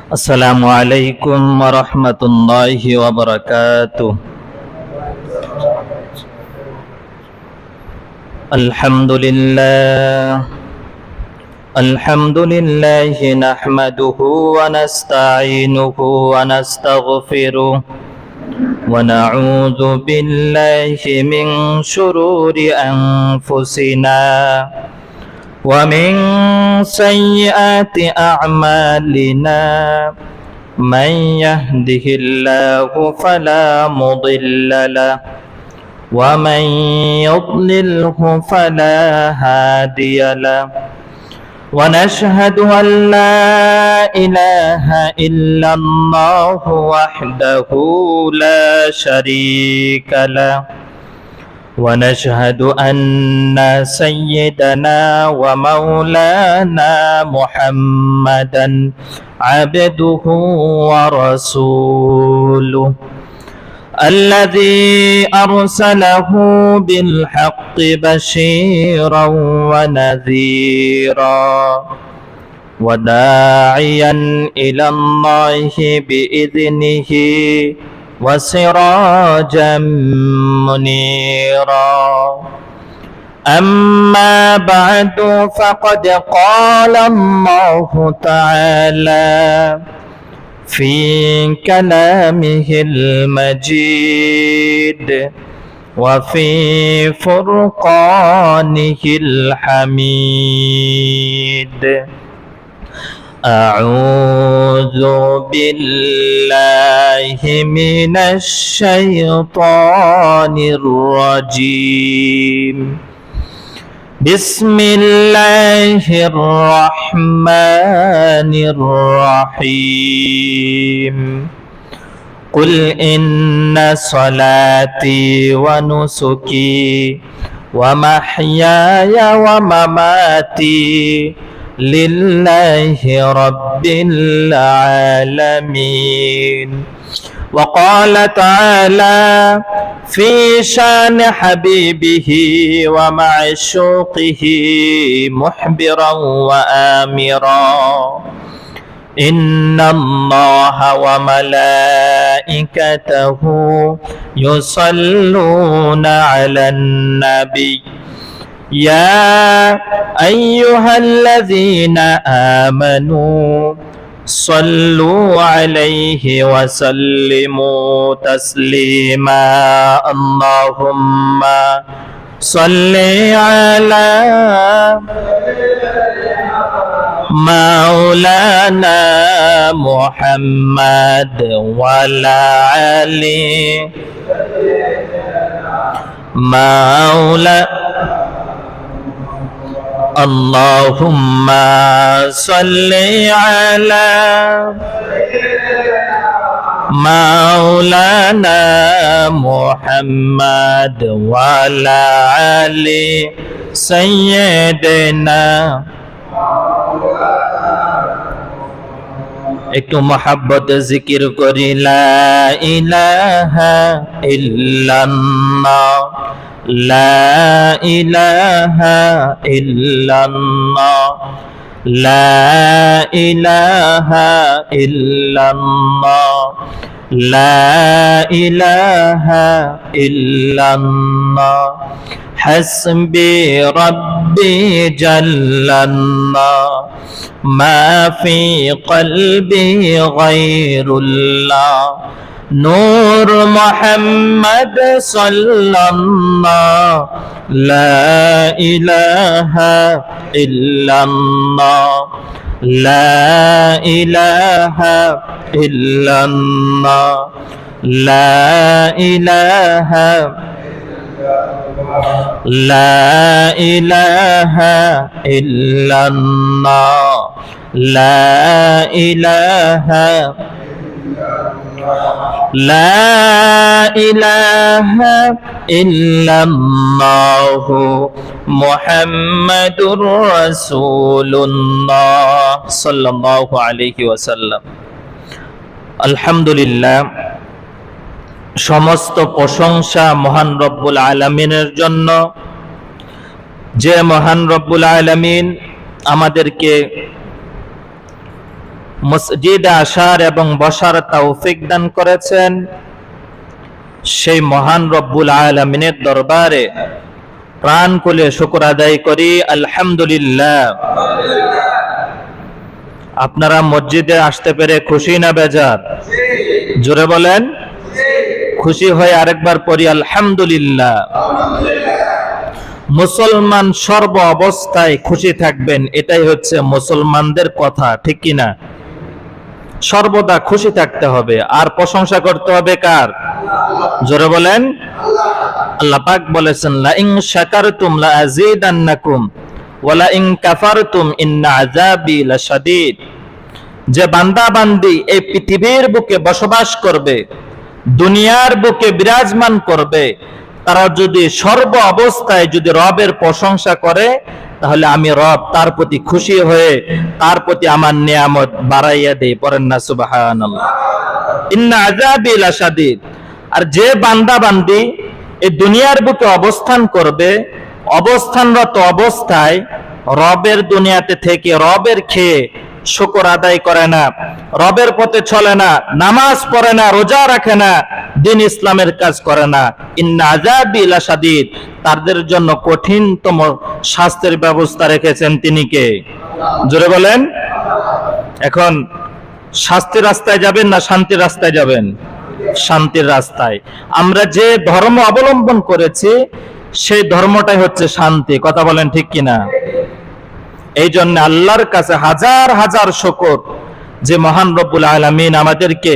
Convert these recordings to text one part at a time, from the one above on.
আসসালামু আলাইকুম ওয়া রাহমাতুল্লাহি ওয়া বারাকাতুহু। আলহামদুলিল্লাহি নাহমাদুহু ওয়া নাস্তাঈনুহু ওয়া নাস্তাগফিরুহু ওয়া নাউযু বিল্লাহি মিন শুরুরি আনফুসিনা ওয়া মিন সাইয়্যাতি আ'মালিনা। من يهده الله فلا مضل له ومن يضلله فلا هادي له ونشهد أن لا إله إلا الله وحده لا شريك له ونشهد أن سيدنا ومولانا محمدا عبده ورسوله الذي أرسله بالحق بشيرا ونذيرا وداعيا إلى الله بإذنه وسراجا منيرا. أما بعد فقد قال الله تعالى في كلامه المجيد وفي فرقانه الحميد. أعوذ بالله من الشيطان الرجيم. بسم الله الرحمن الرحيم. قل إن صلاتي ونسكي ومحياي ومماتي لله رب العالمين. وقال تعالى في شان حبيبه ومعشوقه محبرا وآمرا: إن الله وملائكته يصلون على النبي يا أيها الذين آمنوا صلوا عليه وسلموا تسليما. اللهم صل على مولانا محمد وعلى آله اللهم صل على مولانا محمد وعلى آل سيدنا. একটু মহাব্বত জিকির করি লা ইলাহা ইল্লাল্লাহ লা ইলাহা ইল্লাল্লাহ লা ইলাহা ইল্লাল্লাহ লা ইলাহা ইল্লাল্লাহ হাসবি রব্বি জাল্লাল্লাহ মা ফি কলবি গায়রুল্লাহ নূর মুহাম্মদ সাল্লাল্লাহ লা ইলাহা ইল্লাল্লাহ লা ইলাহা ইল্লাল্লাহ লা ইলাহা লা ইলাহা ইল্লাল্লাহ লা ইলাহা লা ইলাহা ইল্লাল্লাহু মুহাম্মাদুর রাসূলুল্লাহ সাল্লাল্লাহু আলাইহি ওয়াসাল্লাম। আলহামদুলিল্লাহ, সমস্ত প্রশংসা মহান রব্বুল আলামিনের জন্য, যে মহান রব্বুল আলামিন আমাদেরকে মসজিদে আসার এবং বসার তৌফিক দান করেছেন, সেই মহান রব্বুল আলামিনের দরবারে প্রাণ খুলে শুকর আদায় করি আলহামদুলিল্লাহ। আপনারা মসজিদে আসতে পেরে খুশি না বেজার? জোরে বলেন। খুশি হয়ে আরেকবার পড়ি আলহামদুলিল্লাহ। মুসলমান সর্ব অবস্থায় খুশি থাকবেন, এটাই হচ্ছে মুসলমানদের কথা, ঠিক কিনা? সর্বদা খুশি থাকতে হবে। আর প্রশংসা করতে হবে কার? জোরে বলেন। আল্লাহ পাক বলেছেন, লা ইন শাকারতুম লা আযীদান্নাকুম ওয়া লা ইন কাফারতুম ইন্না আযাবি লাশাদীদ। যে বান্দা বান্দি এই পৃথিবীর বুকে বসবাস করবে, দুনিয়ার বুকে বিরাজমান করবে, তারা যদি সর্ব অবস্থায় যদি রবের প্রশংসা করে, তাহলে আমি রব তার প্রতি খুশি হয়ে তার প্রতি আমার নিয়ামত বাড়াইয়া দেই। পড়েন না সুবহানাল্লাহ। ইন্না আযাবি লাশাদীদ। আর যে বান্দা বান্দি এই দুনিয়ার বুকে অবস্থান করবে, অবস্থানরত অবস্থায় রবের দুনিয়াতে থেকে রবের খেয়ে শুকর আদায় করে না, রবের পথে চলে না, নামাজ পড়ে না, রোজা রাখে না, দিন ইসলামের কাজ করে না, ইন্না আযাবি লাশাদীদ, তাদের জন্য কঠিনতম শাস্তির ব্যবস্থা রেখেছেন তিনি কে? জোরে বলেন। এখন শাস্তির রাস্তায় যাবেন না শান্তির রাস্তায় যাবেন? শান্তির রাস্তায়। আমরা যে ধর্ম অবলম্বন করেছি সেই ধর্মটাই হচ্ছে শান্তি। কথা বলেন ঠিক কিনা? এই জন্য আল্লাহর কাছে হাজার হাজার শুকর যে মহান রব্বুল আলামিন আমাদেরকে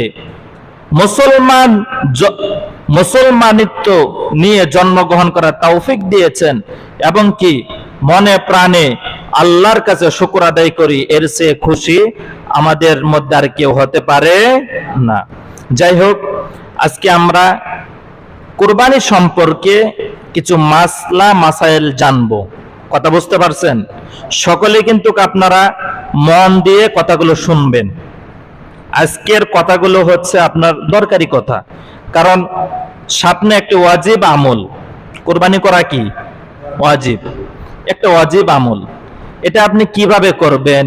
মুসলমানিত্ব নিয়ে জন্মগ্রহণ করার তৌফিক দিয়েছেন, এবং কি মনে প্রাণে আল্লাহর কাছে শুকর আদায় করি, এর চেয়ে খুশি আমাদের মধ্যে আর কেউ হতে পারে না। যাই হোক, আজকে আমরা কুরবানি সম্পর্কে কিছু মাসলা মাসাইল জানবো। কথা বুঝতে পারছেন? সকলে কিন্তু আপনারা মন দিয়ে কথাগুলো শুনবেন। আজকের কথাগুলো হচ্ছে আপনার দরকারি কথা, কারণ সামনে একটা ওয়াজিব আমল। কুরবানি করা কি ওয়াজিব, একটা ওয়াজিব আমল। এটা আপনি কিভাবে করবেন,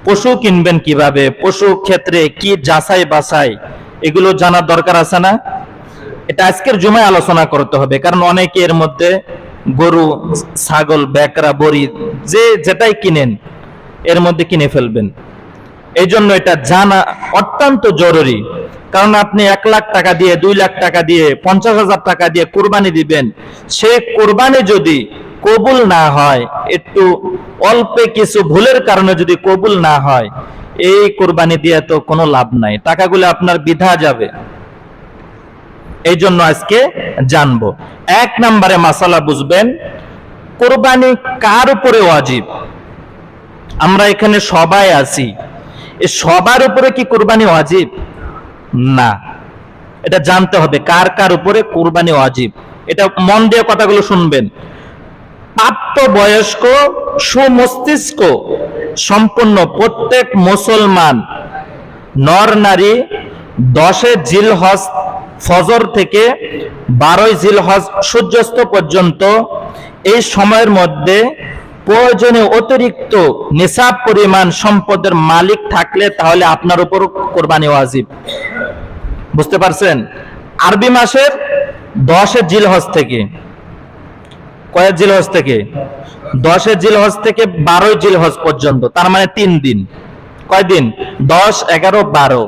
পশু কিনবেন কিভাবে, পশু ক্ষেত্রে কি যাচাই বাছাই, এগুলো জানার দরকার আছে না? এটা আজকের জুমায় আলোচনা করতে হবে, কারণ অনেকে এর মধ্যে গরু, ছাগল, বেকরা, বড়ি যে যেটাই কিনেন এর মধ্যে কিনে ফেলবেন। এই জন্য এটা জানা অত্যন্ত জরুরি। কারণ আপনি 1 লাখ টাকা দিয়ে, 2 লাখ টাকা দিয়ে, 50,000 টাকা দিয়ে কুরবানি দিবেন, সেই কুরবানি যদি কবুল না হয়, একটু অল্প কিছু ভুলের কারণে যদি কবুল না হয়, এই কুরবানি দিয়ে তো কোনো লাভ নাই, টাকাগুলো আপনার বৃথা যাবে। এই জন্য আজকে জানবো। 1 নম্বরে মাসালা বুঝবেন, কুরবানি কার উপরে ওয়াজিব। আমরা এখানে সবাই আছি, এই সবার উপরে কি কুরবানি ওয়াজিব? না। এটা জানতে হবে কার কার উপরে কুরবানি ওয়াজিব। এটা মন দিয়ে কথাগুলো শুনবেন। প্রাপ্তবয়স্ক সুমস্তিষ্ক সম্পন্ন প্রত্যেক মুসলমান নর নারী 10 জিলহজ ফজর থেকে 12 জিলহজ সূর্যাস্ত পর্যন্ত এই সময়ের মধ্যে প্রয়োজনীয় অতিরিক্ত নিসাব পরিমাণ সম্পদের মালিক থাকলে তাহলে আপনার উপর কুরবানি ওয়াজিব। বুঝতে পারছেন? আরবি মাসের 10 জিলহজ থেকে, কয় জিলহজ থেকে? 10 জিলহজ থেকে 12 জিলহজ পর্যন্ত, তার মানে 3 দিন। কয় দিন? 10, 11, 12।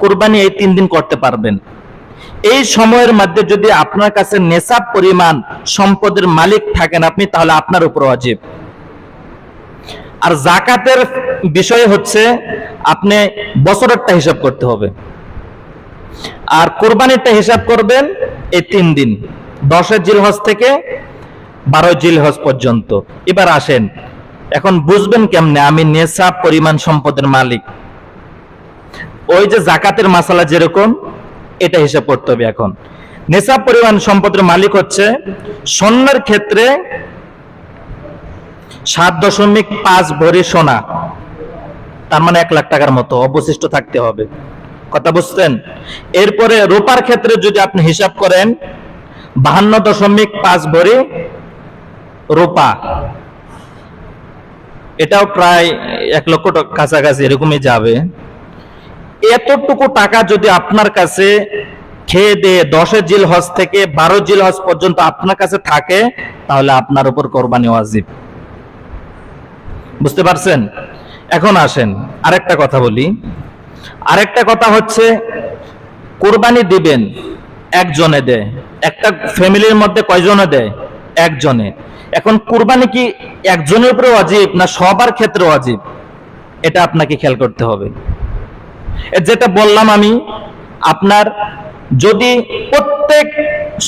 কুরবানি এই 3 দিন করতে পারবেন। এই সময়ের মধ্যে যদি আপনার কাছে নেসাব পরিমাণ সম্পদের মালিক থাকেন আপনি, তাহলে আপনার উপর ওয়াজিব। আর যাকাতের বিষয় হচ্ছে আপনি বছরেরটা হিসাব করতে হবে, আর কুরবানিরটা হিসাব করবেন এই 3 দিন, 10 জিলহজ থেকে 12 জিলহজ পর্যন্ত। এবার আসেন, এখন বুঝবেন কেমনে আমি নেসাব পরিমাণ সম্পদের মালিক। ওই যে যাকাতের মাসালা যেরকম, এটা হিসাব করতে হবে। এখন নেসাব পরিমাণ সম্পদের মালিক হচ্ছে স্বর্ণের ক্ষেত্রে 7.5 ভরি সোনা, তার মানে 1 লাখ টাকার মতো অবশিষ্ট থাকতে হবে। কথা বুঝছেন? এরপরে রূপার ক্ষেত্রে যদি আপনি হিসাব করেন 52.5 ভরি রূপা, এটাও প্রায় 1 লক্ষ টাকা কাছাকাছি এরকমই যাবে। এতটুকু টাকা যদি আপনার কাছে খেয়ে দিয়ে 10 জিলহজ থেকে 12 জিলহজ পর্যন্ত আপনার কাছে থাকে, তাহলে আপনার উপর কোরবানি ওয়াজিব। বুঝতে পারছেন? এখন আসেন আরেকটা কথা বলি। আরেকটা কথা হচ্ছে, কোরবানি দিবেন একজনে দেয়, একটা ফ্যামিলির মধ্যে কয়জনে দেয়? একজনে। এখন কোরবানি কি একজনের উপরে ওয়াজিব না সবার ক্ষেত্রে ওয়াজিব? এটা আপনাকে খেয়াল করতে হবে। যেটা বললাম আমি, আপনার যদি প্রত্যেক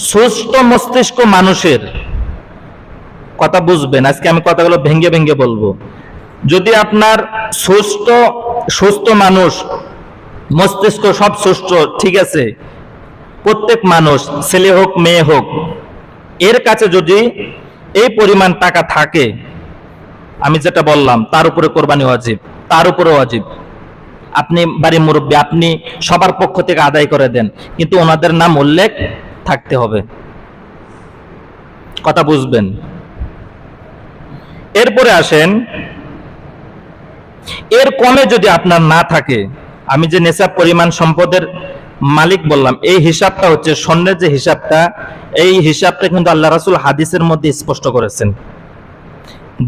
সুস্থ মস্তিষ্ক মানুষের কথা বুঝবেন, আজকে আমি কথাগুলো ভেঙ্গে ভেঙ্গে বলবো, যদি আপনার সুস্থ মানুষ, মস্তিষ্ক সব সুস্থ ঠিক আছে, প্রত্যেক মানুষ ছেলে হোক মেয়ে হোক, এর কাছে যদি এই পরিমাণ টাকা থাকে, আমি যেটা বললাম তার উপরে কোরবানি ওয়াজিব, তার উপরে ওয়াজিব। আপনি বাড়ির মুরব্বী, আপনি সবার পক্ষ থেকে আদায় করে দেন, কিন্তু ওনাদের নাম উল্লেখ থাকতে হবে। কথা বুঝবেন? এরপরে আসেন, এর কমে যদি আপনার না থাকে, আমি যে নেশাব পরিমাণ সম্পদের মালিক বললাম, এই হিসাবটা হচ্ছে স্বর্ণের যে হিসাবটা, এই হিসাবটা কিন্তু আল্লাহ রাসূল হাদিসের মধ্যে স্পষ্ট করেছেন।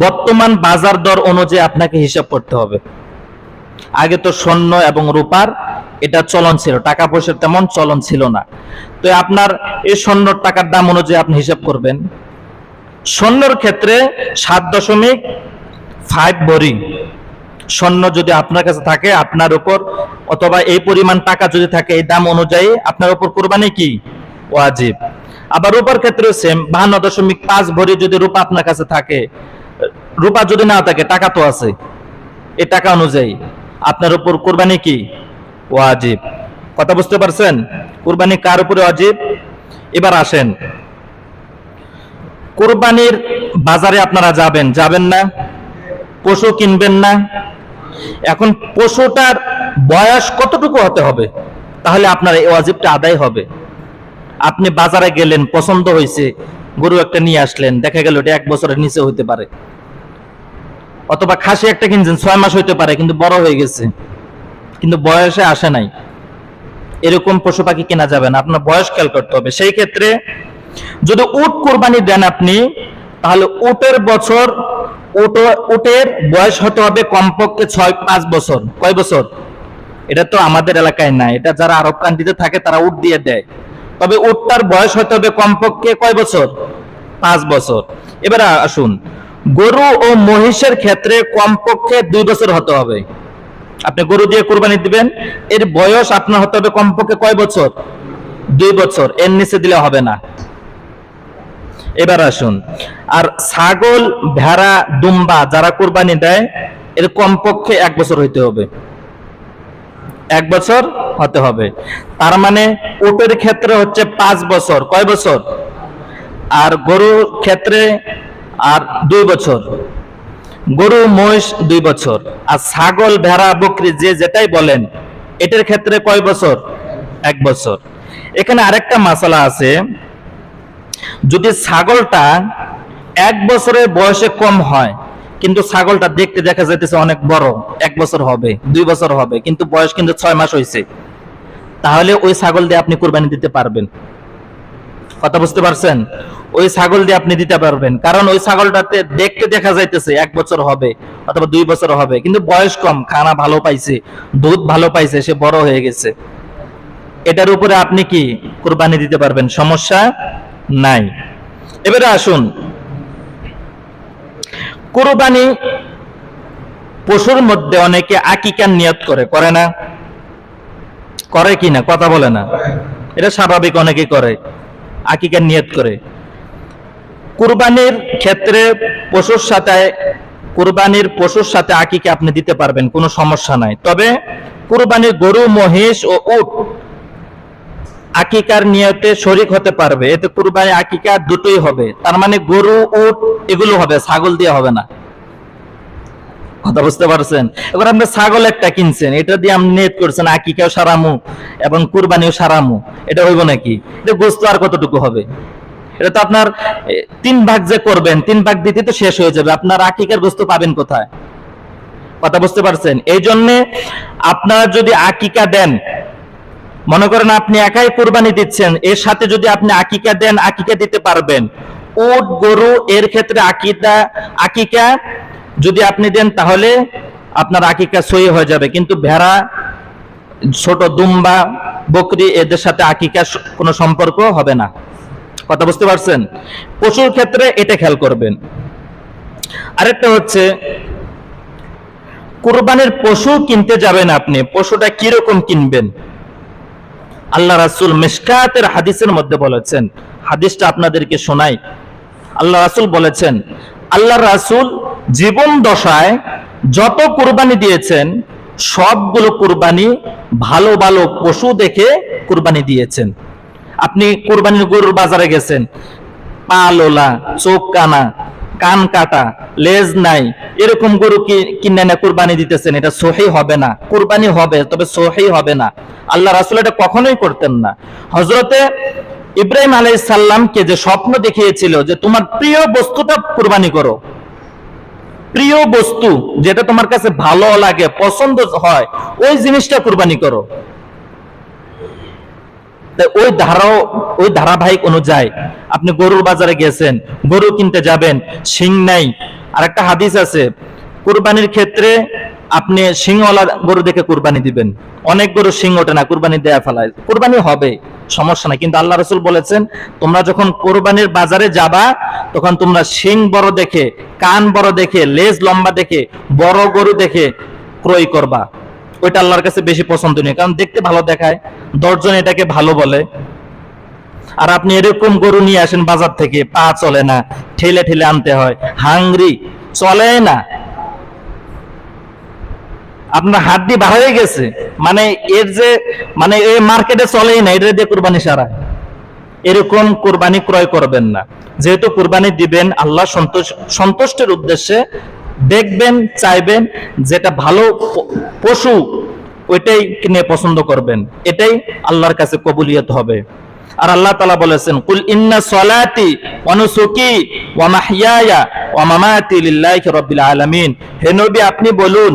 বর্তমান বাজার দর অনুযায়ী আপনাকে হিসাব করতে হবে। আগে তো স্বর্ণ এবং রূপার এটা চলন ছিল, টাকা পয়সার তেমন চলন ছিল না। তো আপনার এই স্বর্ণর টাকার দাম অনুযায়ী আপনি হিসাব করবেন। স্বর্ণের ক্ষেত্রে 7.5 ভরি স্বর্ণ যদি আপনার কাছে থাকে, আপনার উপর, অথবা এই পরিমাণ টাকা যদি থাকে, এই দাম অনুযায়ী আপনার উপর কোরবানি কি ওয়াজিব। আবার রূপার ক্ষেত্রে সেম, 52.5 ভরি যদি রূপা আপনার কাছে থাকে, রূপা যদি না থাকে, টাকা তো আছে, এই টাকা অনুযায়ী আপনার উপর কোরবানি কি ওয়াজিব। কথা বুঝতে পারছেন? কোরবানি কার উপরে ওয়াজিব? এবার আসেন, কোরবানির বাজারে আপনারা যাবেন না? পশু কিনবেন না? এখন পশুটার বয়স কতটুকু হতে হবে, তাহলে আপনার এই ওয়াজিবটা আদায় হবে? আপনি বাজারে গেলেন, পছন্দ হয়েছে, গরু একটা নিয়ে আসলেন, দেখা গেল এটা 1 বছরের নিচে হইতে পারে, অথবা খাসি একটা কিনছেন 6 মাস হইতে পারে, কিন্তু বড় হয়ে গেছে, কিন্তু বয়সে আসে নাই, এরকম পশু পাখি কেনা যাবে না, আপনার বয়স খেয়াল করতে হবে। সেই ক্ষেত্রে যদি উট কোরবানি দেন আপনি, তাহলে উটের বয়স হতে হবে কমপক্ষে 5 বছর। কয় বছর? এটা তো আমাদের এলাকায় নাই, এটা যারা আরব কান্ট্রিতে থাকে তারা উট দিয়ে দেয়। তবে উটটার বয়স হতে হবে কমপক্ষে কয় বছর? 5 বছর। এবার আসুন, গরু ও মহিষের ক্ষেত্রে কমপক্ষে 2 বছর হতে হবে। আপনি গরু দিয়ে কোরবানি দিবেন, এর বয়স আপনার হতে হবে কমপক্ষে কয় বছর? 2 বছর, এর নিচে দিলে হবে না। এবার আসুন, আর ছাগল, ভেড়া, দুম্বা যারা কোরবানি দেয়, এর কমপক্ষে 1 বছর হইতে হবে, 1 বছর হতে হবে। তার মানে উটের ক্ষেত্রে হচ্ছে 5 বছর। কয় বছর? আর গরুর ক্ষেত্রে আর 2 বছর, গরু মহিষ 2 বছর, আর ছাগল, ভেড়া, বকরি যে যেটাই বলেন, এটার ক্ষেত্রে কয় বছর? 1 বছর। এখানে আরেকটা মাসালা আছে, যদি ছাগলটা 1 বছরের বয়সে কম হয়, কিন্তু ছাগলটা দেখতে দেখা যাইতেছে অনেক বড়, 1 বছর হবে, 2 বছর হবে, কিন্তু বয়স কিন্তু 6 মাস হয়েছে, তাহলে ওই ছাগল দিয়ে আপনি কোরবানি দিতে পারবেন। কথা বুঝতে পারছেন? ওই ছাগল দিয়ে আপনি দিতে পারবেন, কারণ ওই ছাগলটাতে দেখতে দেখা যাইতেছে 1 বছর হবে অথবা 2 বছর হবে, কিন্তু বয়স কম, খানা ভালো পাইছে, দুধ ভালো পাইছে, সে বড় হয়ে গেছে, এটার উপরে আপনি কি কোরবানি দিতে পারবেন, সমস্যা নাই। এবারে আসুন, কোরবানি পশুর মধ্যে অনেকে আকিকার নিয়ত করে না? করে কি না? কথা বলে না? এটা স্বাভাবিক, অনেকে করে, আকিকার নিয়ত করে। কুরবানির ক্ষেত্রে কুরবানির পশুর সাথে আকিকা আপনি দিতে পারবেন, কোনো সমস্যা নাই। তবে কুরবানির গরু, মহিষ ও উট আকিকার নিয়তে শরীক হতে পারবে, এতে কুরবানি আকিকা দুটোই হবে। তার মানে গরু, উট এগুলো হবে, ছাগল দিয়ে হবে না। কথা বুঝতে পারছেন? এবার আপনি ছাগল একটা কিনছেন, এটা দিয়ে আপনি নিয়ত করছেন আকিকাও সারামু এবং কুরবানিও সারামু, এটা হইব নাকি? এটা গোস্ত আর কতটুকু হবে? এটা তো আপনার 3 ভাগ যে করবেন, 3 ভাগ দিতে তো শেষ হয়ে যাবে, আপনার আকিকার গোস্ত পাবেন কোথায়? কথা বুঝতে পারছেন? এই জন্য আপনারা যদি আকিকা দেন, মনে করেন আপনি একাই কুরবানি দিচ্ছেন, এর সাথে যদি আপনি আকিকা দেন, আকিকা দিতে পারবেন। উট, গরু এর ক্ষেত্রে আকিকা যদি আপনি দেন তাহলে আপনার আকিকা সহি হয়ে যাবে, কিন্তু ভেড়া, ছোট দুম্বা, বকরি এদের সাথে আকিকা কোনো সম্পর্ক হবে না। কথা বুঝতে পারছেন? পশুর ক্ষেত্রে এটা খেয়াল করবেন। আরেকটা হচ্ছে, কুরবানির পশু কিনতে যাবেন আপনি, পশুটা কিরকম কিনবেন? আল্লাহ রাসূল মিশকাতের হাদিসের মধ্যে বলেছেন, হাদিসটা আপনাদেরকে শোনাই। আল্লাহ রাসূল বলেছেন, আল্লাহ রাসূল জীবন দশায় যত কুরবানি দিয়েছেন সবগুলো কুরবানি ভালো ভালো পশু দেখে কুরবানি দিয়েছেন। আপনি কুরবানির গরুর বাজারে গেছেন, পা লোলা, চোখ কানা, কান কাটা, লেজ নাই, এরকম গরু কিনে এনে কুরবানি দিতেছেন, এটা সহি হবে না। কুরবানি হবে তবে সহি হবে না। আল্লাহ রাসূল এটা কখনোই করতেন না। হযরতে ইব্রাহিম আলাইহিস সালামকে যে স্বপ্ন দেখিয়েছিল যে তোমার প্রিয় বস্তুটা কুরবানি করো, প্রিয় বস্তু যেটা তোমার কাছে ভালো লাগে, পছন্দ হয়, ওই জিনিসটা কুরবানি করো। ওই ধারাবাহিক অনুযায়ী আপনি গরুর বাজারে গেছেন, গরু কিনতে যাবেন, শিং নাই। আর একটা হাদিস আছে, কুরবানির ক্ষেত্রে আপনি শিংওয়ালা গরু দেখে কুরবানি দিবেন। অনেক গরু শিং ওঠে না, কুরবানি দেয়া ফেলায়, কুরবানি হবে, সমস্যা নাই, কিন্তু আল্লাহ রাসূল বলেছেন তোমরা যখন কুরবানির বাজারে যাবা তখন তোমরা শিং বড় দেখে, কান বড় দেখে, লেজ লম্বা দেখে, বড় গরু দেখে ক্রয় করবা। ওইটা আল্লাহর কাছে বেশি পছন্দনীয়, কারণ দেখতে ভালো দেখায়, 10 জন এটাকে ভালো বলে। আর আপনি এরকম গরু নিয়ে আসেন বাজার থেকে, পা চলে না, ঠেলে ঠেলে আনতে হয়, হাংরি, চলে না, আপনার হাড্ডি বার হয়ে গেছে, মানে এর যে মানে এই মার্কেটে চলেই না, এটা দিয়ে কুরবানি সারা, এরকম কুরবানি ক্রয় করবেন না। যেহেতু কুরবানি দিবেন আল্লাহ সন্তুষ্টের উদ্দেশ্যে, দেখবেন, চাইবেন যেটা ভালো পশু ওইটাই কিনে পছন্দ করবেন, এটাই আল্লাহর কাছে কবুলিয়ত হবে। আর আল্লাহ তাআলা বলেছেন, কুল ইন্না সলাতি ওয়া নুসুকি ওয়া মাহইয়ায়া ওয়া মামাতি লিল্লাহি রাব্বিল আলামিন। হে নবী আপনি বলুন,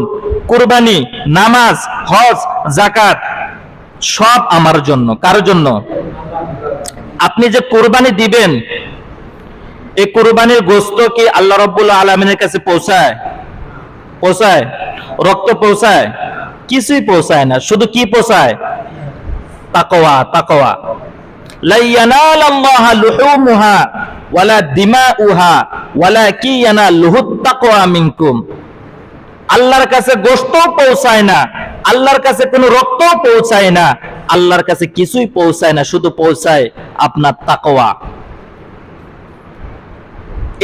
কুরবানি, নামাজ, হজ, যাকাত সব আমার জন্য। কার জন্য? আপনি যে কুরবানি দিবেন, এই কুরবানির গোশত কি আল্লাহ রাব্বুল আলামিনের কাছে পৌঁছায়? পৌঁছায়? রক্ত পৌঁছায়? কিছুই পৌঁছায় না। শুধু কি পৌঁছায়? তাকওয়া। তাকওয়া। লা ইয়ানালাল্লাহু লুহুমুহা ওয়ালা দিমাউহা ওয়ালাকি ইয়ানালুহুত তাকওয়া মিনকুম। আল্লাহর কাছে গোশত পৌঁছায় না, আল্লাহর কাছে কোনো রক্ত পৌঁছায় না, আল্লাহর কাছে কিছুই পৌঁছায় না, শুধু পৌঁছায় আপনার তাকওয়া।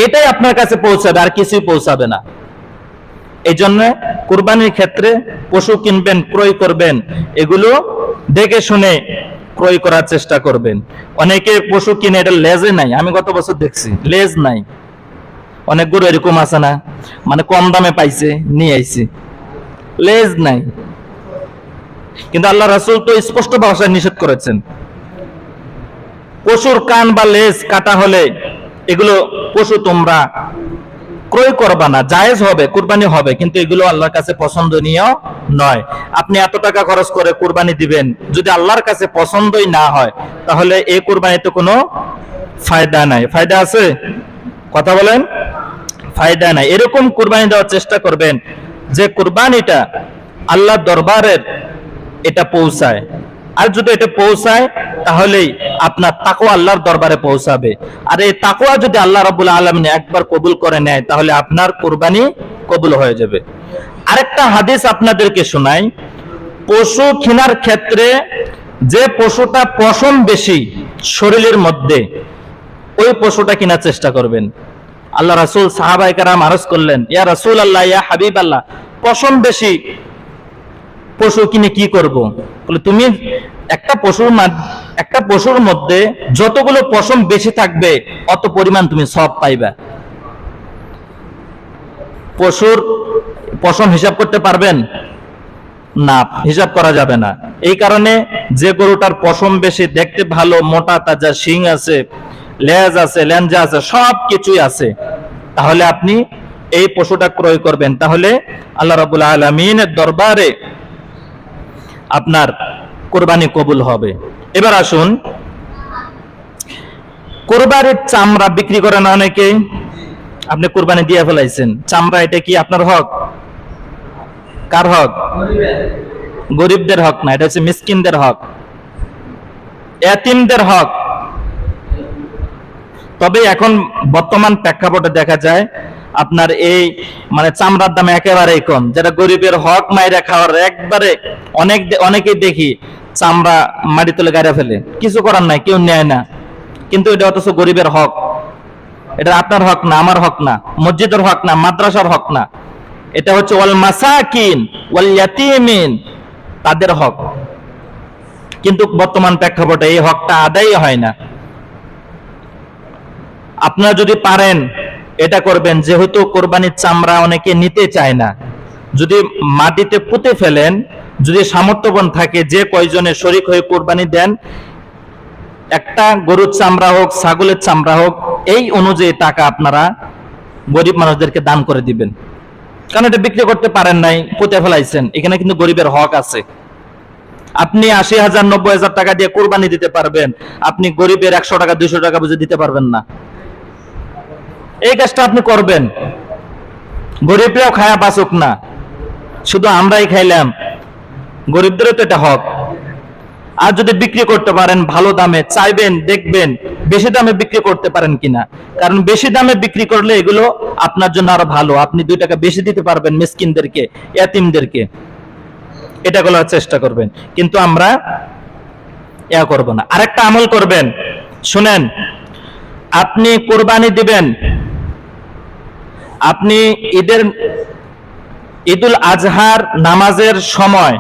এটাই আপনার কাছে পৌঁছাবে, আর কিছুই পৌঁছাবে না। এই জন্য কুরবানির ক্ষেত্রে পশু কিনবেন, ক্রয় করবেন, এগুলো দেখে শুনে ক্রয় করার চেষ্টা করবেন। অনেকে পশু কিনে এটা লেজে নাই, আমি গত বছর দেখছি লেজ নাই। অনেক গরু এরকম আছে না, মানে কম দামে পাইছে, নিয়ে আইছে, লেজ নাই। কিন্তু আল্লাহ রাসূল তো স্পষ্ট ভাষায় নিষেধ করেছেন, পশুর কান বা লেজ কাটা হলে এগুলো পশু তোমরা ক্রয় করবা না। জায়েজ হবে, কুরবানি হবে, কিন্তু এগুলো আল্লাহর কাছে পছন্দনীয় নয়। আপনি এত টাকা খরচ করে কুরবানি দিবেন, যদি আল্লাহর কাছে পছন্দই না হয় তাহলে এই কুরবানিতে কোনো ফায়দা নাই। ফায়দা আছে? কথা বলেন, ফায়দা নাই। এরকম কুরবানি দেওয়ার চেষ্টা করবেন যে কুরবানিটা আল্লাহর দরবারের এটা পৌঁছায়। আর যদি এটা পৌঁছায় তাহলেই আপনার তাকওয়া আল্লাহর দরবারে পৌঁছাবে। আর এই তাকওয়া যদি আল্লাহ রাব্বুল আলামিন একবার কবুল করে নেয় তাহলে আপনার কুরবানি কবুল হয়ে যাবে। আরেকটা হাদিস আপনাদেরকে শোনাই, পশু কেনার ক্ষেত্রে যে পশুটা পশম বেশি শরীরের মধ্যে, ওই পশুটা কেনার চেষ্টা করবেন। আল্লাহ রাসূল সাহাবায়ে কেরাম আরজ করলেন, ইয়া রাসূলুল্লাহ, ইয়া হাবিবাল্লাহ, পশম বেশি পশু কিনে কি করব? বলে তুমি একটা পশুর মধ্যে যতগুলো পশম বেশি থাকবে অত পরিমাণ তুমি সওয়াব পাইবা। পশুর পশম হিসাব করতে পারবেন না? হিসাব করা যাবে না। এই কারণে যে গরুটার পশম বেশি, দেখতে ভালো, মোটা তাজা, শিং আছে, লেজ আছে, লেঞ্জা আছে, সব কিছুই আছে, তাহলে আপনি এই পশুটা ক্রয় করবেন, তাহলে আল্লাহ রাব্বুল আলামিনের দরবারে আপনার কুরবানি কবুল হবে। এবার আসুন, কুরবানির চামড়া বিক্রি করে না অনেকে, আপনি কুরবানি দিয়ে ফেলাইছেন, চামড়া এটা কি আপনার হক? কার হক? গরিবদের হক না, এটা হচ্ছে মিসকিনদের হক, এতিমদের হক। তবে এখন বর্তমান প্রেক্ষাপটে দেখা যায় আপনার এই মানে চামড়ার দাম একেবারেই কম, যেটা গরিবের হক মাইরা খাওয়ার একবারে অনেকেই দেখি চামড়া মাটি তুলে গাড়া ফেলে, কিছু করার নাই, কেউ নেয় না, কিন্তু এটা অথচ গরিবের হক। এটা আপনার হক না, আমার হক না, মসজিদের হক না, মাদ্রাসার হক না, এটা হচ্ছে ওয়াল মাসাকিন ওয়াল ইয়াতীমিন, তাদের হক। কিন্তু বর্তমান প্রেক্ষাপটে এই হকটা আদায় হয় না। আপনারা যদি পারেন এটা করবেন, যেহেতু কোরবানির চামড়া অনেকে নিতে চায় না, যদি মাটিতে পুঁতে ফেলেন, যদি সামর্থ্যবান থাকে যে কয়জনে শরীক হয়ে কোরবানি দেন, একটা গরুর চামড়া হোক, ছাগলের চামড়া হোক, এই অনুযায়ী টাকা আপনারা গরিব মানুষদেরকে দান করে দিবেন। কারণ এটা বিক্রি করতে পারেন নাই, পুঁতে ফেলাইছেন, এখানে কিন্তু গরিবের হক আছে। আপনি ৮০,০০০ ৯০,০০০ টাকা দিয়ে কোরবানি দিতে পারবেন, আপনি গরিবের ১০০ টাকা ২০০ টাকা বুঝে দিতে পারবেন না। এই কাজটা আপনি করবেন, গরিবরাও খায়া বাঁচুক না, শুধু আমরাই খাইলাম, গরিবদেরও তো এটা হক। আর যদি বিক্রি করতে পারেন ভালো দামে, চাইবেন দেখবেন বেশি দামে বিক্রি করতে পারেন কিনা, কারণ বেশি দামে বিক্রি করলে এগুলো আপনার জন্য আরো ভালো, আপনি ২ টাকা বেশি দিতে পারবেন মিসকিনদেরকে, এতিমদেরকে, এটা করার চেষ্টা করবেন। কিন্তু আমরা ইয়া করব না। আরেকটা আমল করবেন, শুনেন, আপনি কোরবানি দিবেন, আপনি ঈদুল আজহার নামাজের সময়,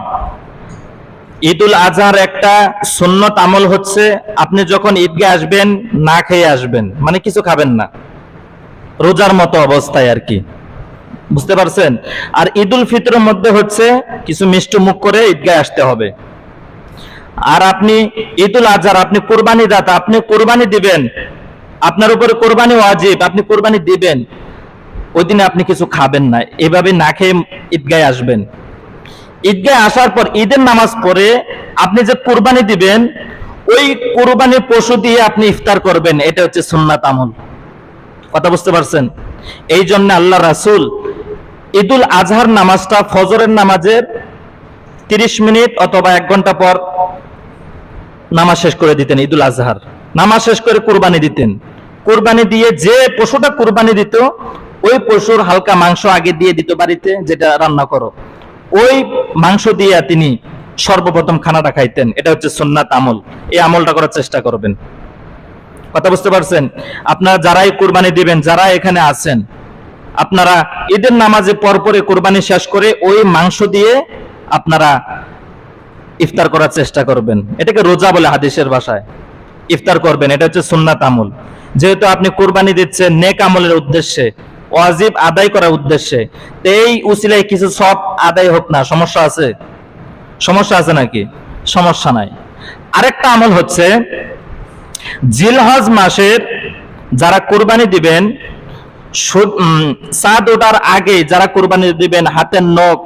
ঈদুল আজহার একটা সুন্নত আমল হচ্ছে আপনি যখন ঈদগাহে আসবেন না খেয়ে আসবেন, মানে কিছু খাবেন না, রোজার মতো অবস্থায় আর কি, বুঝতে পারছেন? আর ঈদুল ফিতরের মধ্যে হচ্ছে কিছু মিষ্টি মুখ করে ঈদগাহে আসতে হবে। আর আপনি ঈদুল আজহার, আপনি কোরবানি দাতা, আপনি কোরবানি দিবেন, আপনার উপরে কোরবানি ওয়াজিব, আপনি কোরবানি দিবেন, ওই দিনে আপনি কিছু খাবেন না, এভাবে না খেয়ে ঈদগাহে আসবেন। ঈদগাহে আসার পর ঈদের নামাজ পড়ে আপনি যে কোরবানি দিবেন, ওই কোরবানির পশু দিয়ে আপনি ইফতার করবেন, এটা হচ্ছে সুন্নাত আমল। কথা বুঝতে পারছেন? এই জন্য আল্লাহ রাসূল ঈদুল আজহার নামাজটা ফজরের নামাজের 30 মিনিট অথবা 1 ঘন্টা পর নামাজ শেষ করে দিতেন। ঈদুল আজহার নামাজ শেষ করে কোরবানি দিতেন, কোরবানি দিয়ে যে পশুটা কোরবানি দিত ওই পশুর হালকা মাংস আগে দিয়ে দিত বাড়িতে, যেটা রান্না করো, ওই মাংস দিয়ে তিনি সর্বপ্রথম খানাটা খাইতেন। এটা হচ্ছে সুন্নাত আমল, এই আমলটা করার চেষ্টা করবেন। কথা বুঝতে পারছেন? আপনারা যারাই কোরবানি দিবেন, যারা এখানে আছেন, আপনারা ঈদের নামাজে পরপরে কোরবানি শেষ করে ওই মাংস দিয়ে আপনারা ইফতার করার চেষ্টা করবেন। এটাকে রোজা বলে হাদিসের ভাষায়, ইফতার করবেন, এটা হচ্ছে সুন্নাত আমল। যেহেতু আপনি কোরবানি দিচ্ছেন নেক আমলের উদ্দেশ্যে, ওয়াজিব আদায় করার উদ্দেশ্যে, তো এই উসিলায় কিছু সব আদায় হোক না, সমস্যা আছে? সমস্যা আছে নাকি? সমস্যা নাই। আরেকটা আমল হচ্ছে জিলহজ মাসের যারা কোরবানি দিবেন, চাঁদ ওঠার আগে যারা কোরবানি দিবেন, হাতের নখ,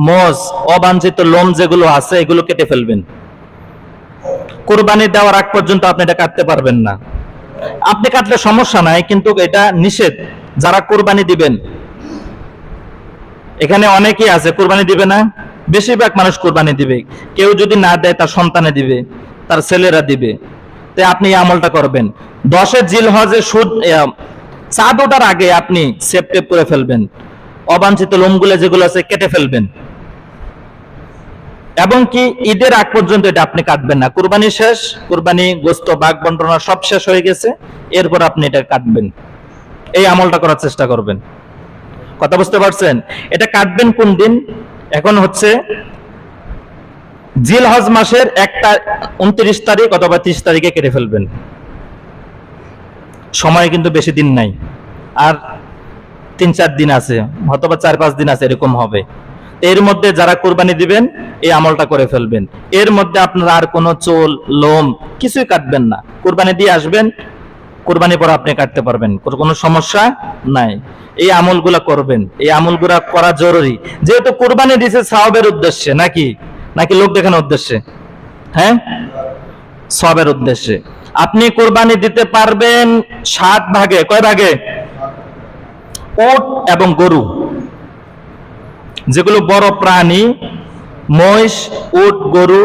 মোজ, অবাঞ্ছিত লোম যেগুলো আছে এগুলো কেটে ফেলবেন। কোরবানি দেওয়ার আগ পর্যন্ত আপনি এটা কাটতে পারবেন না। আপনি কাটলে সমস্যা নাই, কিন্তু এটা নিষেধ। যারা কোরবানি দিবেন, এখানে অনেকেই আছে কোরবানি দিবে না, বেশিরভাগ মানুষ কোরবানি দিবে, কেউ যদি না দেয় তার সন্তানে দিবে, তার ছেলেরা দিবে। তাই আপনি এই আমলটা করবেন, 10 জিলহজে চাঁদ ওঠার আগে আপনি সেভ টেপ করে ফেলবেন, অবাঞ্ছিত লোমগুলো যেগুলো আছে কেটে ফেলবেন, এবং কি ঈদের আগ পর্যন্ত এটা আপনি কাটবেন না। কুরবানি শেষ, কুরবানি গোস্ত ভাগ বন্টনা সব শেষ হয়ে গেছে, এরপর আপনি এটা কাটবেন। এই আমলটা করার চেষ্টা করবেন। কথা বুঝতে পারছেন? এটা কাটবেন কোন দিন? এখন হচ্ছে জিলহজ মাসের 29 তারিখ অথবা 30 তারিখে কেটে ফেলবেন। সময় কিন্তু বেশি দিন নাই, আর 3-4 দিন আছে, অথবা 4-5 দিন আছে, এরকম হবে। এর মধ্যে যারা কোরবানি দিবেন এই আমলটা করে ফেলবেন। এর মধ্যে আপনারা আর কোনো চুল, লোম কিছুই কাটবেন না, কোরবানি দিয়ে আসবেন, কুরবানি পরে আপনি কাটতে পারবেন, কোনো সমস্যা নাই। এই আমলগুলা করবেন, এই আমলগুলা করা জরুরি। যেহেতু কুরবানি দিছে সওয়াবের উদ্দেশ্যে, নাকি নাকি লোক দেখানোর উদ্দেশ্যে? হ্যাঁ, সওয়াবের উদ্দেশ্যে। আপনি কুরবানি দিতে পারবেন 7 ভাগে। কয় ভাগে? উট এবং গরু, যেগুলো বড় প্রাণী, মহিষ, উট, গরু,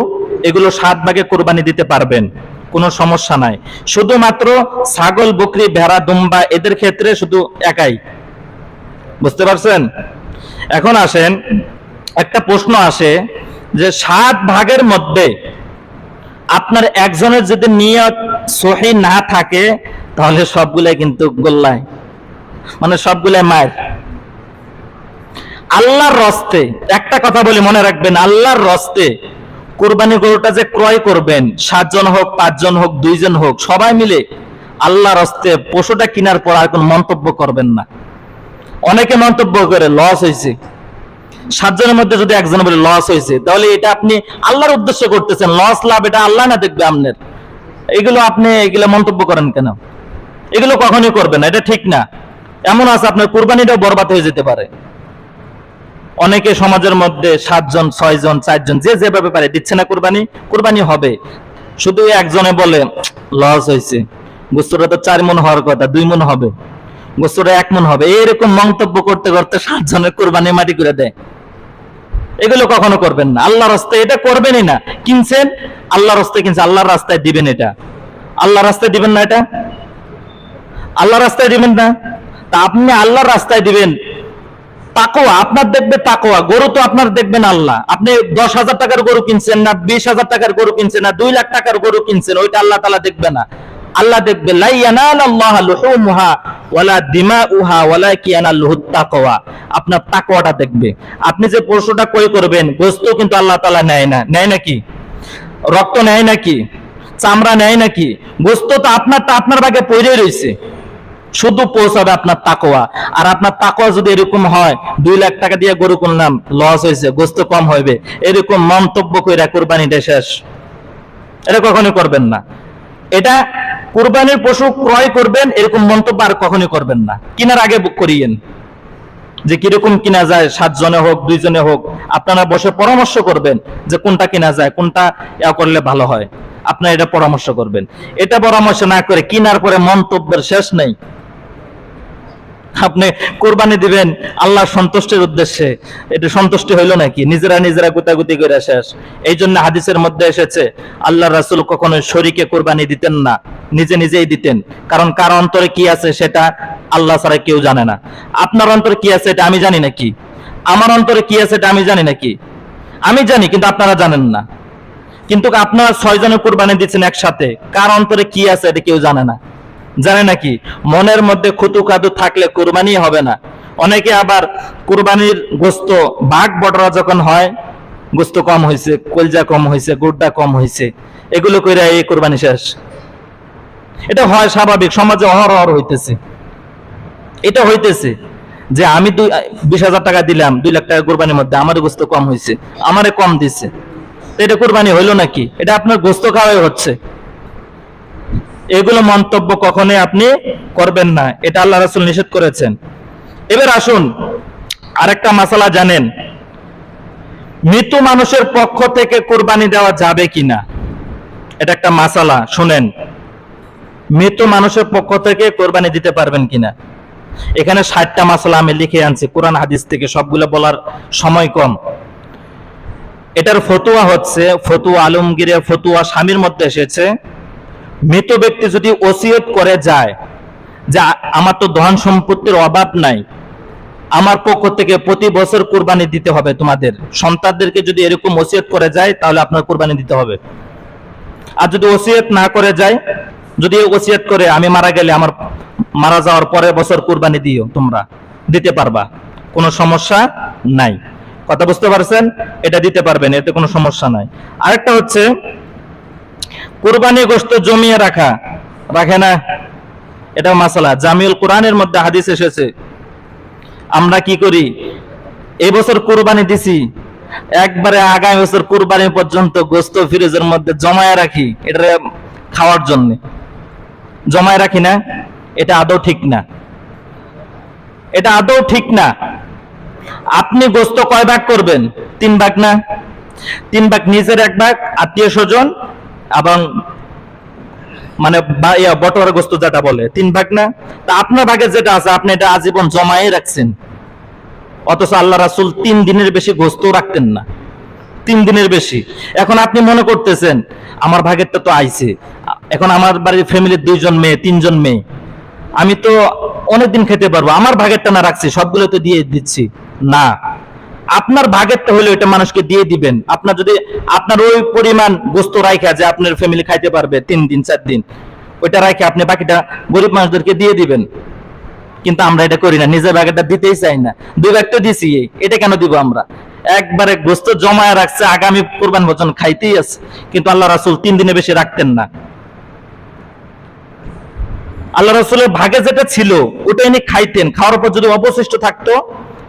এগুলো 7 ভাগে কুরবানি দিতে পারবেন, কোনো সমস্যা নাই। শুধুমাত্র ছাগল, বকরি, ভেড়া, দুম্বা এদের ক্ষেত্রে শুধু একাই। বুঝতে পারছেন? এখন আসেন, একটা প্রশ্ন আসে যে 7 ভাগের মধ্যে আপনার একজনের যদি নিয়ত সহি না থাকে, তাহলে সবগুলাই কিন্তু গোল্লায়, মানে সবগুলাই মায়ের। আল্লাহর রস্তে একটা কথা বলি, মনে রাখবেন, আল্লাহর রস্তে কুরবানি গরুটা যে ক্রয় করবেন, 7 জন হোক, 5 জন হোক, 2 জন হোক, সবাই মিলে আল্লাহর রস্তে পশুটা কেনার পর আর কোনো মন্তব্য করবেন না। অনেকে মন্তব্য করে লস হয়েছে, 7 জনের মধ্যে যদি একজন বলে লস হয়েছে, তাহলে এটা আপনি আল্লাহর উদ্দেশ্য করতেছেন। লস লাভ এটা আল্লাহ না দেখবে আপনার। আপনি এগুলো মন্তব্য করেন কেন? এগুলো কখনোই করবেন না, এটা ঠিক না। এমন আছে আপনার কুরবানিটাও বরবাদ হয়ে যেতে পারে। অনেকে সমাজের মধ্যে 7 জন, 6 জন, 4 জন, যে যেভাবে পারে দিচ্ছে না কুরবানি। কুরবানি হবে, শুধু একজনে বলে লস হয়েছে, গোস্তটা তো 4 মণ হওয়ার কথা, 2 মণ হবে, গোস্তটা 1 মণ হবে, এরকম মন্তব্য করতে করতে 7 জনের কুরবানি মাটি করে দেয়। এগুলো কখনো করবেন না। আল্লাহর রাস্তায় এটা করবেনই না। কিনছেন আল্লাহর রাস্তায়, কিনছেন আল্লাহর রাস্তায় দিবেন, এটা আল্লাহর রাস্তায় দিবেন না, এটা আল্লাহর রাস্তায় দিবেন না। তা আপনি আল্লাহর রাস্তায় দিবেন, তাকওয়া আপনার দেখবে, তাকওয়া। গরু তো আপনার দেখবেন আল্লাহ। আপনি 10,000 টাকার গরু কিনছেন না 20,000 টাকার গরু কিনছেন না 2 লাখ টাকার গরু কিনছেন, ওইটা আল্লাহ তাআলা দেখবে না। আল্লাহ দেখবে লা ইয়ানালাল্লাহু লুহুমুহা ওয়ালা দিমাউহা ওয়ালাকিন ইয়ানালুহুত তাকওয়া। আপনার তাকওয়াটা দেখবে। আপনি যে পশুটা ক্রয় করবেন, গোশত কিন্তু আল্লাহ তাআলা নেয় না। নেয় নাকি? রক্ত নেয় নাকি? চামড়া নেয় নাকি? গোশত তো আপনার ভাগে পড়েই রয়েছে। শুধু পৌঁছাবে আপনার তাকওয়া। আর আপনার তাকওয়া যদি এরকম হয়, 2 লাখ টাকা দিয়ে গরু কিনলাম, লস হয়েছে, গোশত কম হবে, এরকম মন্তব্য কইরা কুরবানিটা শেষ, এটা কখনোই করবেন না। এটা কুরবানির পশু ক্রয় করবেন, এরকম মন্তব্য আর কখনোই করবেন না। কেনার আগে বুক করিয়েন যে কিরকম কিনা যায়, 7 জনে হোক, 2 জনে হোক, আপনারা বসে পরামর্শ করবেন যে কোনটা কিনা যায়, কোনটা করলে ভালো হয়। আপনারা এটা পরামর্শ করবেন। এটা পরামর্শ না করে কেনার পরে মন্তব্যের শেষ নেই। আপনি কোরবানি দিবেন আল্লাহর সন্তুষ্টির উদ্দেশ্যে, এটা সন্তুষ্টি হইল নাকি? নিজেরা গুতাগুতি করে শেষ। এই জন্য হাদিসের মধ্যে এসেছে আল্লাহ রাসূল কখনো শরীকে কোরবানি দিতেন না, নিজেই দিতেন। কারণ কার অন্তরে কি আছে সেটা আল্লাহ ছাড়া কেউ জানে না। আপনার অন্তরে কি আছে এটা আমি জানি নাকি? আমার অন্তরে কি আছে এটা আমি জানি নাকি? আমি জানি, কিন্তু আপনারা জানেন না। কিন্তু আপনারা 6 জনে কোরবানি দিচ্ছেন একসাথে, কার অন্তরে কি আছে এটা কেউ জানে না। জানে নাকি? মনের মধ্যে খুতু কাদু থাকলে কুরবানি হবে না। অনেকে আবার কুরবানির গোস্ত ভাগ বটরা যখন হয়, গোস্ত কম হয়েছে, কলজা কম হয়েছে, গুড়টা কম হয়েছে, এগুলো কইরা এই কুরবানি শেষ। এটা হয় স্বাভাবিক, সমাজে অহরহ হইতেছে। এটা হইতেছে যে আমি 20,000 টাকা দিলাম, 2 লাখ টাকা কুরবানির মধ্যে, আমার গোস্ত কম হয়েছে, আমারে কম দিচ্ছে, এটা কুরবানি হইলো নাকি? এটা আপনার গোস্ত খাওয়াই হচ্ছে। এগুলো মন্তব্য কখনোই আপনি করবেন না, এটা আল্লাহ রাসূল নিষেধ করেছেন। এবার আসুন আরেকটা মাসালা জানেন, মৃত মানুষের পক্ষ থেকে কুরবানি দেওয়া যাবে কিনা, এটা একটা মাসালা শুনেন। মৃত মানুষের পক্ষ থেকে কুরবানি দিতে পারবেন কিনা। এখানে 60টা মাসালা আমি লিখে আনছি কোরআন হাদিস থেকে, সবগুলো বলার সময় কম। এটার ফতোয়া হচ্ছে, ফতোয়া আলমগীরে ফতোয়া স্বামীর মধ্যে এসেছে, মৃত ব্যক্তি যদি ওসিয়ত করে যায় যে আমার তো ধন সম্পত্তির অভাব নাই, আমার পক্ষ থেকে প্রতি বছর কুরবানি দিতে হবে তোমাদের সন্তানদেরকে, যদি এরকম ওসিয়ত করে যায় তাহলে আপনার কুরবানি দিতে হবে। আর যদি ওসিয়ত না করে যায়, যদি ওসিয়ত করে আমি মারা গেলে আমার মারা যাওয়ার পরের বছর কুরবানি দিও, তোমরা দিতে পারবা, কোনো সমস্যা নাই। কথা বুঝতে পারছেন? এটা দিতে পারবেন, এতে কোনো সমস্যা নাই। আরেকটা হচ্ছে কুরবানি গোশত জমিয়ে রাখে না, এটা মাসালা। জামিউল কোরআনের মধ্যে হাদিস এসেছে, আমরা কি করি, এই বছর কুরবানি দিছি, একবারে আগামী বছর কুরবানি পর্যন্ত গোশত ফ্রিজের মধ্যে জমায়ে রাখি, এটা খাওয়ার জন্য। জমায় রাখি না, এটা আদৌ ঠিক না, এটা আদৌ ঠিক না। আপনি গোস্ত কয় ভাগ করবেন? 3 ভাগ না? 3 ভাগ নিজের, 1 ভাগ আত্মীয় স্বজন, এবং মানে বটোয়ারা গোস্ত যেটা বলে 3 ভাগ না? তা আপনার ভাগে যেটা আছে আপনি এটা আজীবন জমায়ে রাখছেন, অথচ আল্লাহ রাসূল 3 দিনের বেশি গোস্ত রাখতেন না, 3 দিনের বেশি। এখন আপনি মনে করতেছেন আমার ভাগেরটা তো আইছে, এখন আমার বাড়ির ফ্যামিলির 2 জন মেয়ে 3 জন মেয়ে, আমি তো অনেকদিন খেতে পারবো, আমার ভাগেরটা না রাখছি সবগুলো তো দিয়ে দিচ্ছি। না, আপনার ভাগেরটা হলে ওইটা মানুষকে দিয়ে দিবেন। আপনার যদি আপনার ওই পরিমাণ গোস্ত রাখা যে আপনার ফ্যামিলি খাইতে পারবে 3 দিন 4 দিন, ওইটা রাখে আপনি বাকিটা গরিব মানুষদেরকে দিয়ে দিবেন। কিন্তু আমরা এটা করি না, নিজের ভাগেরটা দিতেই চাই না। 2 ভাগ তো দিছি, এটা কেন দিব আমরা? একবারে গোস্ত জমায় রাখছে, আগামী কুরবান বছর খাইতেই আছে। কিন্তু আল্লাহ রাসূল 3 দিনে বেশি রাখতেন না। আল্লাহ রাসূলের ভাগে যেটা ছিল ওটা ইনি খাইতেন, খাওয়ার পর যদি অবশিষ্ট থাকতো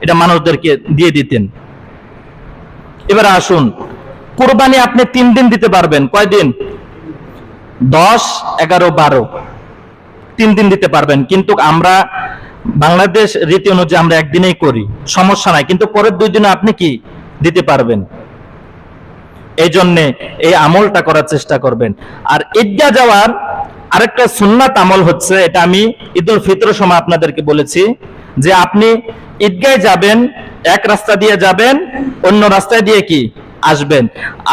এটা মানুষদেরকে দিয়ে দিতেন। এবার আসুন, কুরবানি আপনি 3 দিন দিতে পারবেন। কয় দিন? 10, 11, 12, 3 দিন দিতে পারবেন। কিন্তু আমরা বাংলাদেশ রীতি অনুযায়ী আমরা একদিনেই করি, সমস্যা নাই, কিন্তু পরের 2 দিনে আপনি কি দিতে পারবেন। এই জন্যে এই আমলটা করার চেষ্টা করবেন। আর ঈদগাহ যাওয়ার আরেকটা সুন্নাত আমল হচ্ছে, এটা আমি ঈদুল ফিতরের সময় আপনাদেরকে বলেছি, যে আপনি ঈদগাহে যাবেন, এক রাস্তা দিয়ে যাবেন, অন্য রাস্তায় দিয়ে কি আসবেন।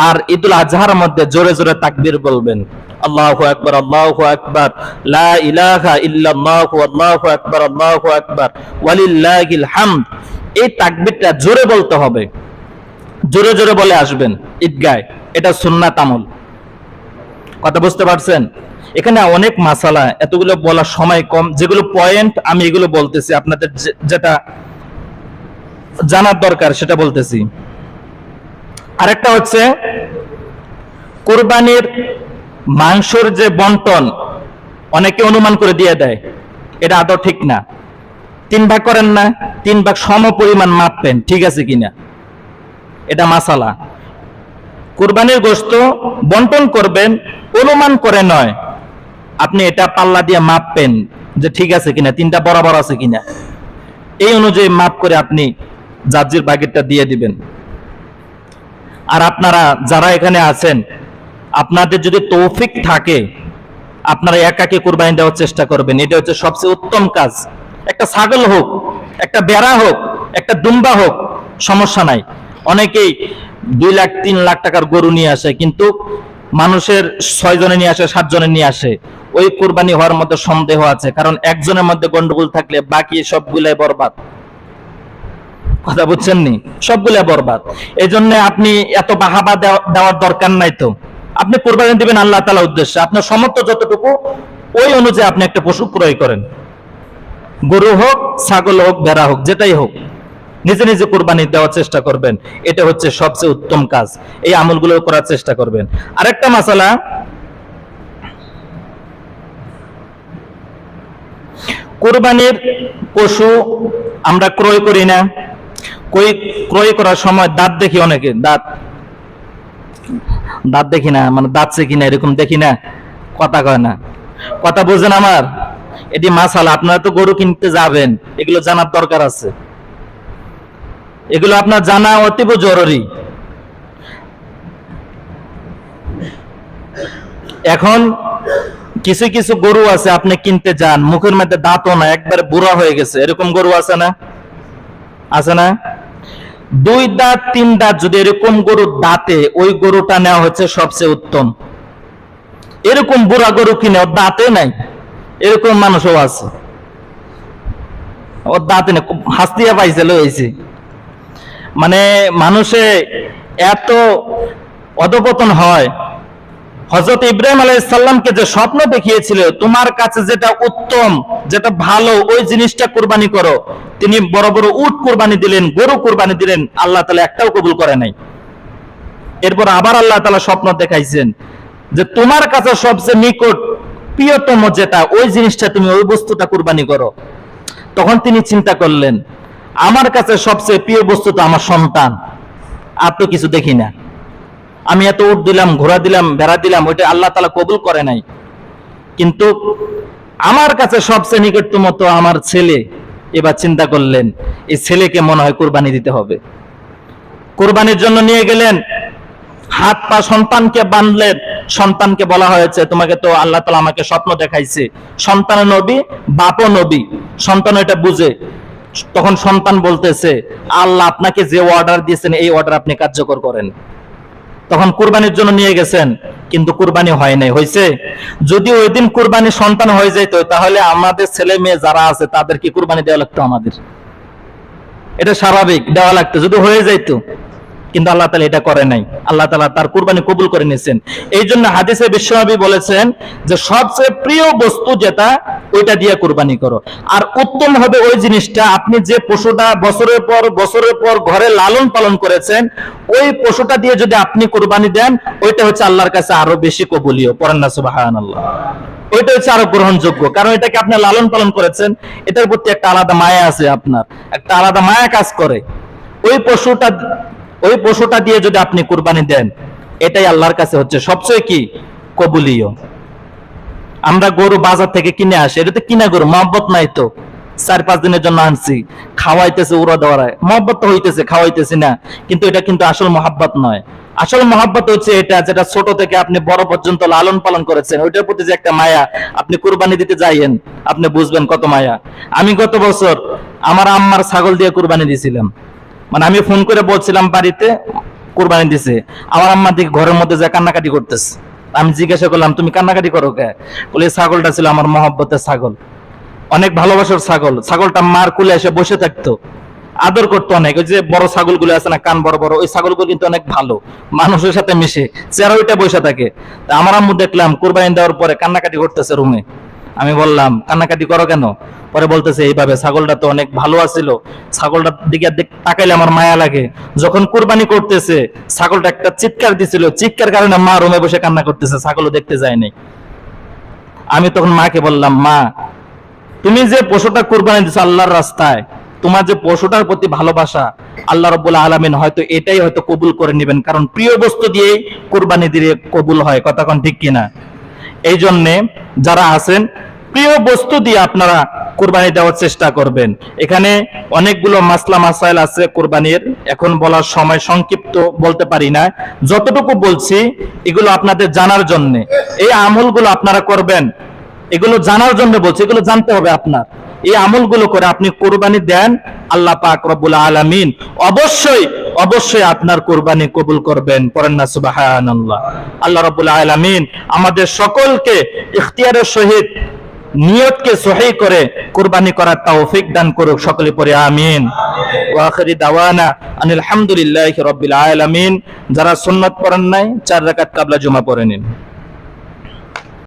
আর ঈদুল আজহার মধ্যে জোরে জোরে তাকবীর বলবেন, আল্লাহু আকবার, আল্লাহু আকবার, লা ইলাহা ইল্লাল্লাহু, আল্লাহু আকবার, আল্লাহু আকবার, ওয়ালিল্লাহিল হামদ। এই তাকবীরটা জোরে বলতে হবে, জোরে জোরে বলে আসবেন ঈদগাহে। এটা সুন্নাত আমল। কথা বুঝতে পারছেন? এখানে অনেক মাসালা, এতগুলো বলার সময় কম, যেগুলো পয়েন্ট আমি এগুলো বলতেছি, আপনাদের যেটা জানার দরকার সেটা বলতেছি। আরেকটা হচ্ছে কুরবানির মাংসের যে বন্টন অনেকে অনুমান করে দিয়ে দেয়, এটা আদৌ ঠিক না। 3 ভাগ করেন না, 3 ভাগ সম পরিমাণ মাপবেন, ঠিক আছে কিনা, এটা মাসালা। কুরবানির গোশত বন্টন করবেন অনুমান করে নয়, আপনি এটা পাল্লা দিয়ে মাপবেন যে ঠিক আছে কিনা, 3টা বরাবর আছে কিনা, এই অনুযায়ী মাপ করে আপনি জাজির বাগেরটা দিয়ে দিবেন। আর আপনারা যারা এখানে আছেন, আপনাদের যদি তৌফিক থাকে আপনারা একাকে কুরবানি দেওয়ার চেষ্টা করবেন, এটা হচ্ছে সবচেয়ে উত্তম কাজ। একটা ছাগল হোক, একটা বেড়া হোক, একটা দুম্বা হোক, সমস্যা নাই। অনেকেই 2 লাখ 3 লাখ টাকার গরু নিয়ে আসে, কিন্তু মানুষের 6 জনে নিয়ে আসে, 7 জনে নিয়ে আসে, ওই কুরবানি হওয়ার মধ্যে সন্দেহ আছে, কারণ একজনের মধ্যে গন্ডগোল থাকলে বাকি সবগুলাই বরবাদ। কথা বুঝছেন নি? সবগুলাই বরবাদ। এই জন্য আপনি এত বাহাবা দেওয়ার দরকার নাই। তো আপনি কুরবানি দিবেন আল্লাহ তাআলার উদ্দেশ্যে, আপনার সামর্থ্য যতটুকু ওই অনুযায়ী আপনি একটা পশু ক্রয় করেন, গরু হোক, ছাগল হোক, ভেড়া হোক, যেটাই হোক, নিজে নিজে কুরবানি দেওয়ার চেষ্টা করবেন। এটা হচ্ছে সবচেয়ে উত্তম কাজ, এই আমলগুলো করার চেষ্টা করবেন। আরেকটা মাসালা, কুরবানির পশু আমরা ক্রয় করি না, ক্রয় করার সময় দাঁত দেখি, অনেকে দাঁত দেখি না, মানে দাঁত চেকি না, এরকম দেখি না, কথা কয় না। কথা বুঝেন আমার? এটি মাসালা। আপনারা তো গরু কিনতে যাবেন, এগুলো জানার দরকার আছে, এগুলো আপনার জানা অতীব জরুরি। এখন কিছু কিছু গরু আছে আপনি কিনতে যান, মুখের মধ্যে দাঁতও না, একবারে বুড়া হয়ে গেছে, এরকম গরু আছে না? আছে না? 2 দাঁত 3 দাঁত যদি এরকম গরু দাঁতে, ওই গরুটা নেওয়া হচ্ছে সবচেয়ে উত্তম। এরকম বুড়া গরু কিনে ওর দাঁতে নাই, এরকম মানুষও আছে, ওর দাঁতে নেই, হাসতিয়া পাইছিল হয়েছে। মানে মানুষে এত অধপতন হয়। হযরত ইব্রাহিম আলাইহিস সালামকে যে স্বপ্ন দেখিয়েছিল, তোমার কাছে যেটা উত্তম, যেটা ভালো, ওই জিনিসটা কুরবানি করো, তিনি বড় বড় উট কুরবানি দিলেন, গরু কুরবানি দিলেন, আল্লাহ তাআলা একটাও কবুল করে নাই। এরপর আবার আল্লাহ তাআলা স্বপ্ন দেখাইছেন যে তোমার কাছে সবচেয়ে নিকট প্রিয়তম যেটা, ওই জিনিসটা তুমি ওই বস্তুটা কুরবানি করো। তখন তিনি চিন্তা করলেন, আমার কাছে সবচেয়ে প্রিয় বস্তু তো আমার সন্তান, আর তো কিছু দেখি না। আমি এত উট দিলাম, ঘোড়া দিলাম, ভেড়া দিলাম, ওইটা আল্লাহ তাআলা কবুল করে নাই। কিন্তু আমার কাছে সবচেয়ে নিকটতম তো আমার ছেলে। এবার চিন্তা করলেন এই ছেলেকে মনে হয় কুরবানি দিতে হবে। কুরবানির জন্য নিয়ে গেলেন, হাত পা সন্তানকে বাঁধলেন। সন্তানকে বলা হয়েছে তোমাকে তো আল্লাহ তাআলা আমাকে স্বপ্ন দেখাইছে। সন্তান নবী, বাপও নবী, সন্তান এটা বুঝে। তখন সন্তান বলতেছে আল্লাহ আপনাকে যে অর্ডার দিয়েছেন এই অর্ডার আপনি কার্যকর করেন। তখন কুরবানির জন্য নিয়ে গেছেন, কিন্তু কুরবানি হয় নাই। হয়েছে? যদি ওই দিন কুরবানি সন্তান হয়ে যেত তাহলে আমাদের ছেলে মেয়ে যারা আছে তাদেরকে কুরবানি দেওয়া লাগতো আমাদের। এটা স্বাভাবিক, দেওয়া লাগতো যদি হয়ে যেত, কিন্তু আল্লাহ তাআলা এটা করে নাই। আল্লাহ তাআলা তার কুরবানি কবুল করে নিয়েছেন। এই জন্য হাদিসে বিশ্বনবী বলেছেন যে সবচেয়ে প্রিয় বস্তু যেটা ওইটা দিয়ে কুরবানি করো। আর উত্তম হবে ওই জিনিসটা আপনি যে পশুটা বছরের পর ঘরে লালন পালন করেছেন ওই পশুটা দিয়ে যদি আপনি কুরবানি দেন ওইটা হচ্ছে আল্লাহর কাছে আরো বেশি কবুলীয়। পড়েন না সুবহানাল্লাহ। ওইটা হচ্ছে আরো গ্রহণযোগ্য, কারণ এটাকে আপনি লালন পালন করেছেন, এটার প্রতি একটা আলাদা মায়া আছে, আপনার একটা আলাদা মায়া কাজ করে। ওই পশুটা দিয়ে যদি আপনি কুরবানি দেন এটাই আল্লাহর কাছে হচ্ছে সবচেয়ে কি কবুলীয়। আমরা গরু বাজার থেকে কিনে আসি, এটা তো কিনা গরু, মহব্বত নাই তো। 4-5 দিনের জন্য আনছি, খাওয়াইতেছে উড়া দেওয়ায়, মহব্বত তো হইতেছে, খাওয়াইতেছি না, কিন্তু এটা কিন্তু আসল মহব্বত নয়। আসল মহব্বত হচ্ছে এটা যেটা ছোট থেকে আপনি বড় পর্যন্ত লালন পালন করেছেন, ওইটার প্রতি যে একটা মায়া। আপনি কুরবানি দিতে যাইয়েন, আপনি বুঝবেন কত মায়া। আমি গত বছর আমার আম্মার ছাগল দিয়ে কুরবানি দিয়েছিলাম। মানে আমি ফোন করে বলছিলাম বাড়িতে কুরবানি দিছে, আমার আম্মা দিকে ঘরের মধ্যে যা কান্নাকাটি করতেছে। আমি জিজ্ঞাসা করলাম তুমি কান্নাকাটি করো কে? বলে ছাগলটা ছিল আমার মহব্বতের ছাগল, অনেক ভালোবাসার ছাগল। ছাগলটা মার কুলে এসে বসে থাকতো, আদর করতো অনেক। ওই যে বড় ছাগলগুলো আছে না, কান বড় বড়, ওই ছাগলগুলো কিন্তু অনেক ভালো, মানুষের সাথে মিশে, চেহারা ওইটা বসে থাকে। তা আমার আম্মু দেখলাম কুরবানি দেওয়ার পরে কান্নাকাটি করতেছে রুমে। আমি বললাম কান্নাকাটি করো কেন? পরে বলতেছে এইভাবে ছাগলটা তো অনেক ভালো আছিল, ছাগলটার দিকে তাকাইলে আমার মায়া লাগে। যখন কুরবানি করতেছে ছাগলটা একটা চিৎকার দিছিল, চিৎকার কারণে মা রুমে বসে কান্না করতেছে, ছাগলও দেখতে যায়নি। আমি তখন মাকে বললাম মা তুমি যে পশুটা কুরবানি দিছো আল্লাহর রাস্তায়, তোমার যে পশুটার প্রতি ভালোবাসা আল্লাহ রাব্বুল আলামিন হয়তো এটাই হয়তো কবুল করে নেবেন, কারণ প্রিয় বস্তু দিয়ে কুরবানি দিলে কবুল হয়। কথা কোন ঠিক কিনা? এই জন্য যারা আছেন প্রিয় বস্তু দিয়ে আপনারা কুরবানি দেওয়ার চেষ্টা করবেন। এখানে অনেকগুলো মাসলা মাসাইল আছে কুরবানির, এখন বলার সময় সংক্ষিপ্ত বলতে পারি না। যতটুকু বলছি এগুলো আপনাদের জানার জন্য, এই আমলগুলো আপনারা করবেন, এগুলো জানার জন্য বলছি, এগুলো জানতে হবে আপনার। এই আমলগুলো করে আপনি কুরবানি দেন, আল্লাহ পাক রব্বুল আলামিন অবশ্যই আপনার কুরবানি কবুল করবেন। পড়েন না সুবহানাল্লাহ। আল্লাহ রাব্বুল আলামিন আমাদের সকলকে ইখতিয়ারের সহিত নিয়তকে সহি করে কুরবানি করার তৌফিক দান করুক। সকলে পড়ে আমিন। ওয়া আখিরি দাওয়ানা আনিল হামদুলিল্লাহি রাব্বিল আলামিন। যারা সুন্নাত পড়েন নাই 4 রাকাত ক্বাবলা জুমা পড়ে নিন।